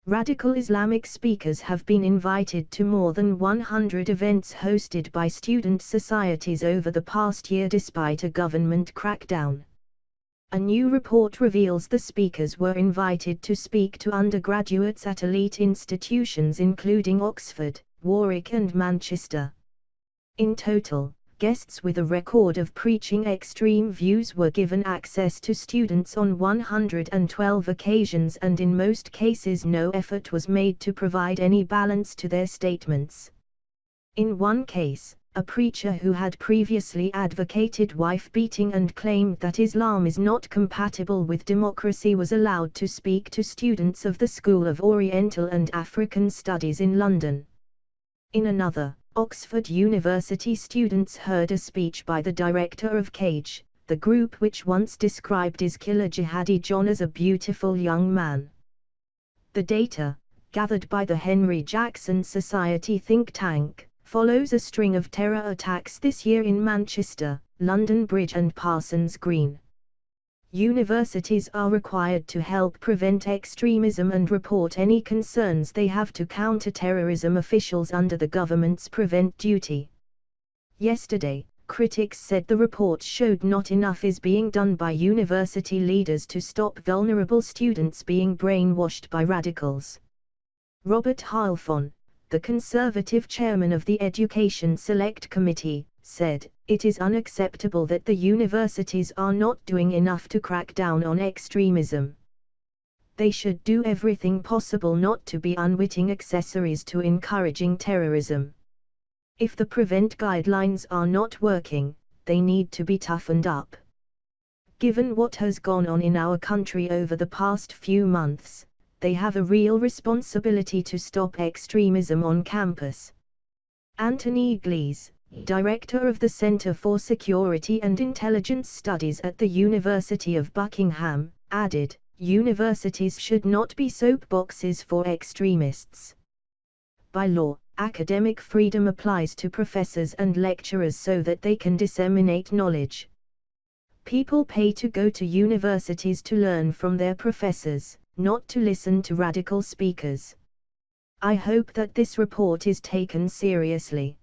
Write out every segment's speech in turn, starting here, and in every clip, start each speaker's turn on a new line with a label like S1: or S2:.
S1: Radical Islamic speakers have been invited to more than 100 events hosted by student societies over the past year despite a government crackdown. A new report reveals the speakers were invited to speak to undergraduates at elite institutions including Oxford, Warwick and Manchester. In total, guests with a record of preaching extreme views were given access to students on 112 occasions, and in most cases no effort was made to provide any balance to their statements. In one case, a preacher who had previously advocated wife-beating and claimed that Islam is not compatible with democracy was allowed to speak to students of the School of Oriental and African Studies in London. In another, Oxford University students heard a speech by the director of CAGE, the group which once described his killer jihadi John as a beautiful young man. The data, gathered by the Henry Jackson Society think tank, follows a string of terror attacks this year in Manchester, London Bridge and Parsons Green. Universities are required to help prevent extremism and report any concerns they have to counter-terrorism officials under the government's prevent duty. Yesterday, critics said the report showed not enough is being done by university leaders to stop vulnerable students being brainwashed by radicals. Robert Halfon, the Conservative chairman of the Education Select Committee, said, "It is unacceptable that the universities are not doing enough to crack down on extremism. They should do everything possible not to be unwitting accessories to encouraging terrorism. If the prevent guidelines are not working, they need to be toughened up. Given what has gone on in our country over the past few months, they have a real responsibility to stop extremism on campus." Anthony Glees, director of the Centre for Security and Intelligence Studies at the University of Buckingham, added, "Universities should not be soapboxes for extremists. By law, academic freedom applies to professors and lecturers so that they can disseminate knowledge. People pay to go to universities to learn from their professors, not to listen to radical speakers. I hope that this report is taken seriously.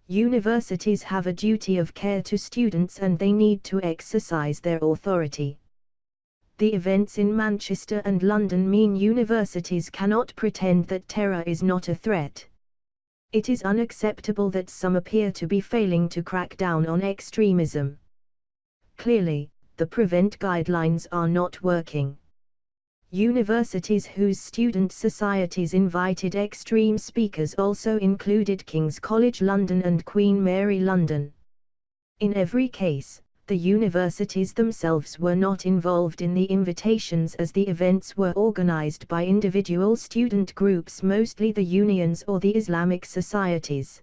S1: Universities have a duty of care to students and they need to exercise their authority. The events in Manchester and London mean universities cannot pretend that terror is not a threat. It is unacceptable that some appear to be failing to crack down on extremism. Clearly, the prevent guidelines are not working. Universities whose student societies invited extreme speakers also included King's College London and Queen Mary London. In every case, the universities themselves were not involved in the invitations as the events were organized by individual student groups, mostly the unions or the Islamic societies.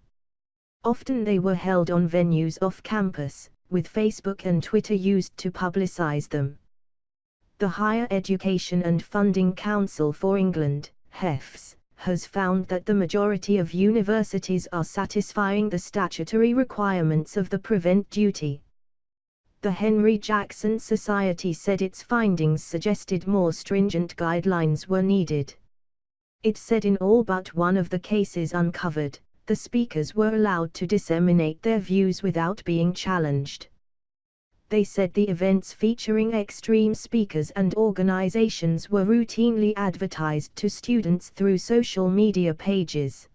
S1: Often they were held on venues off campus, with Facebook and Twitter used to publicize them. The Higher Education and Funding Council for England, HEFS, has found that the majority of universities are satisfying the statutory requirements of the prevent duty. The Henry Jackson Society said its findings suggested more stringent guidelines were needed. It said in all but one of the cases uncovered, the speakers were allowed to disseminate their views without being challenged. They said the events featuring extreme speakers and organizations were routinely advertised to students through social media pages.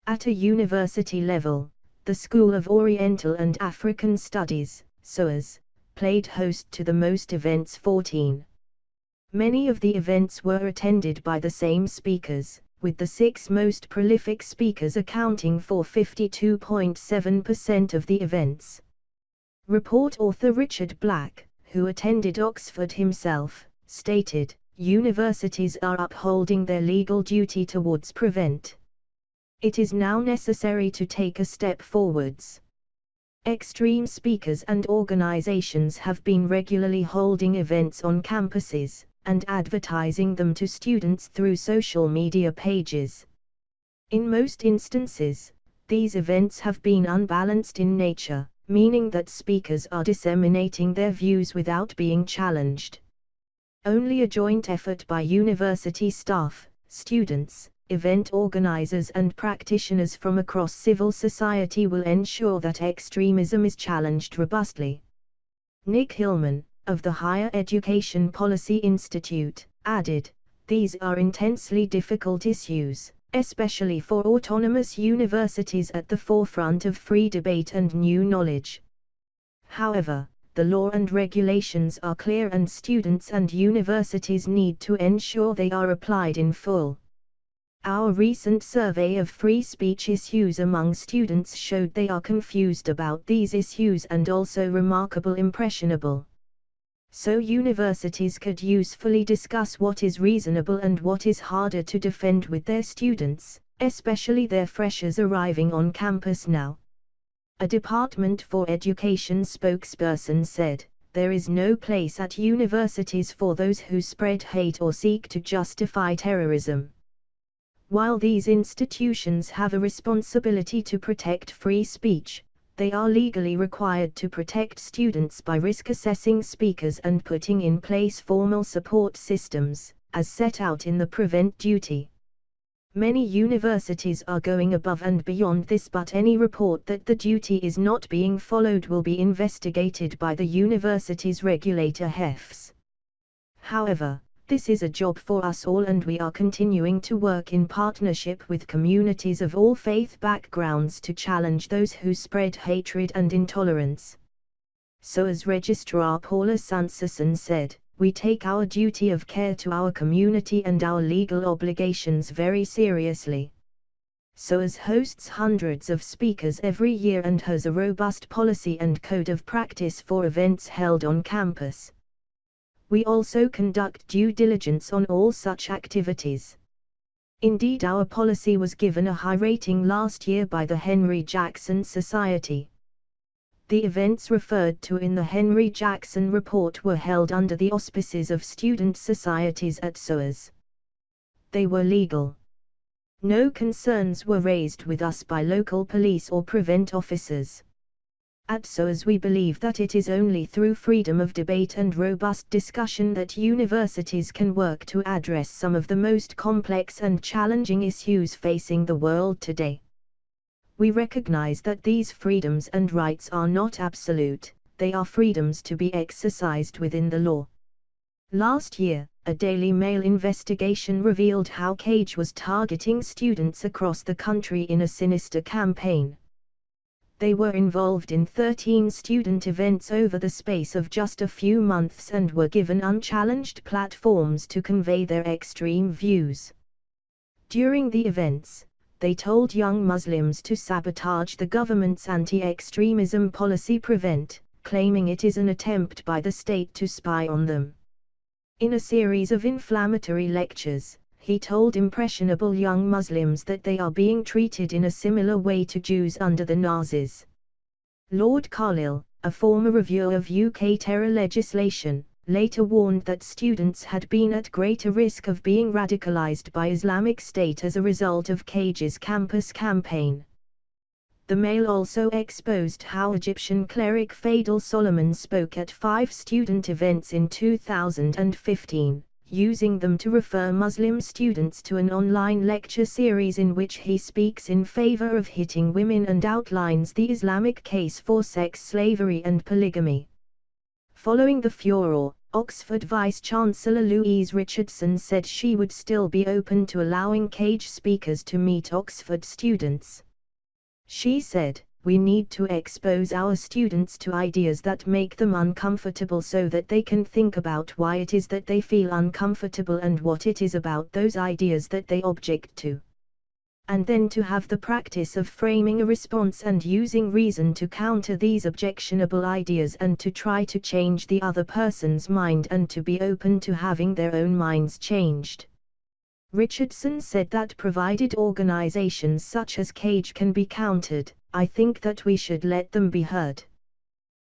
S1: At a university level, the School of Oriental and African Studies, SOAS, played host to the most events, 14. Many of the events were attended by the same speakers, with the 6 most prolific speakers accounting for 52.7% of the events. Report author Richard Black, who attended Oxford himself, stated, "Universities are upholding their legal duty towards prevent. It is now necessary to take a step forwards. Extreme speakers and organizations have been regularly holding events on campuses, and advertising them to students through social media pages. In most instances, these events have been unbalanced in nature, meaning that speakers are disseminating their views without being challenged. Only a joint effort by university staff, Students, event organizers and practitioners from across civil society will ensure that extremism is challenged robustly. Nick Hillman, of the Higher Education Policy Institute, added, "These are intensely difficult issues, especially for autonomous universities at the forefront of free debate and new knowledge. However, the law and regulations are clear and students and universities need to ensure they are applied in full." Our recent survey of free speech issues among students showed they are confused about these issues and also remarkably impressionable. So universities could usefully discuss what is reasonable and what is harder to defend with their students, especially their freshers arriving on campus now. A Department for Education spokesperson said, "There is no place at universities for those who spread hate or seek to justify terrorism." While these institutions have a responsibility to protect free speech, they are legally required to protect students by risk assessing speakers and putting in place formal support systems, as set out in the Prevent Duty. Many universities are going above and beyond this, but any report that the duty is not being followed will be investigated by the university's regulator HEFS. However, this is a job for us all and we are continuing to work in partnership with communities of all faith backgrounds to challenge those who spread hatred and intolerance. So as Registrar Paula Sanderson said, "We take our duty of care to our community and our legal obligations very seriously." SOAS hosts hundreds of speakers every year and has a robust policy and code of practice for events held on campus. We also conduct due diligence on all such activities. Indeed, our policy was given a high rating last year by the Henry Jackson Society. The events referred to in the Henry Jackson report were held under the auspices of student societies at SOAS. They were legal. No concerns were raised with us by local police or prevent officers. At SOAS we believe that it is only through freedom of debate and robust discussion that universities can work to address some of the most complex and challenging issues facing the world today. We recognize that these freedoms and rights are not absolute, they are freedoms to be exercised within the law. Last year, a Daily Mail investigation revealed how CAGE was targeting students across the country in a sinister campaign. They were involved in 13 student events over the space of just a few months and were given unchallenged platforms to convey their extreme views. During the events, they told young Muslims to sabotage the government's anti-extremism policy Prevent, claiming it is an attempt by the state to spy on them. In a series of inflammatory lectures, he told impressionable young Muslims that they are being treated in a similar way to Jews under the Nazis. Lord Carlisle, a former reviewer of UK terror legislation, later warned that students had been at greater risk of being radicalized by Islamic State as a result of CAGE's campus campaign. The Mail also exposed how Egyptian cleric Fadel Solomon spoke at 5 student events in 2015, using them to refer Muslim students to an online lecture series in which he speaks in favor of hitting women and outlines the Islamic case for sex slavery and polygamy. Following the furore, Oxford Vice-Chancellor Louise Richardson said she would still be open to allowing CAGE speakers to meet Oxford students. She said, "We need to expose our students to ideas that make them uncomfortable so that they can think about why it is that they feel uncomfortable and what it is about those ideas that they object to. And then to have the practice of framing a response and using reason to counter these objectionable ideas and to try to change the other person's mind and to be open to having their own minds changed." Richardson said that provided organizations such as CAGE can be countered, "I think that we should let them be heard."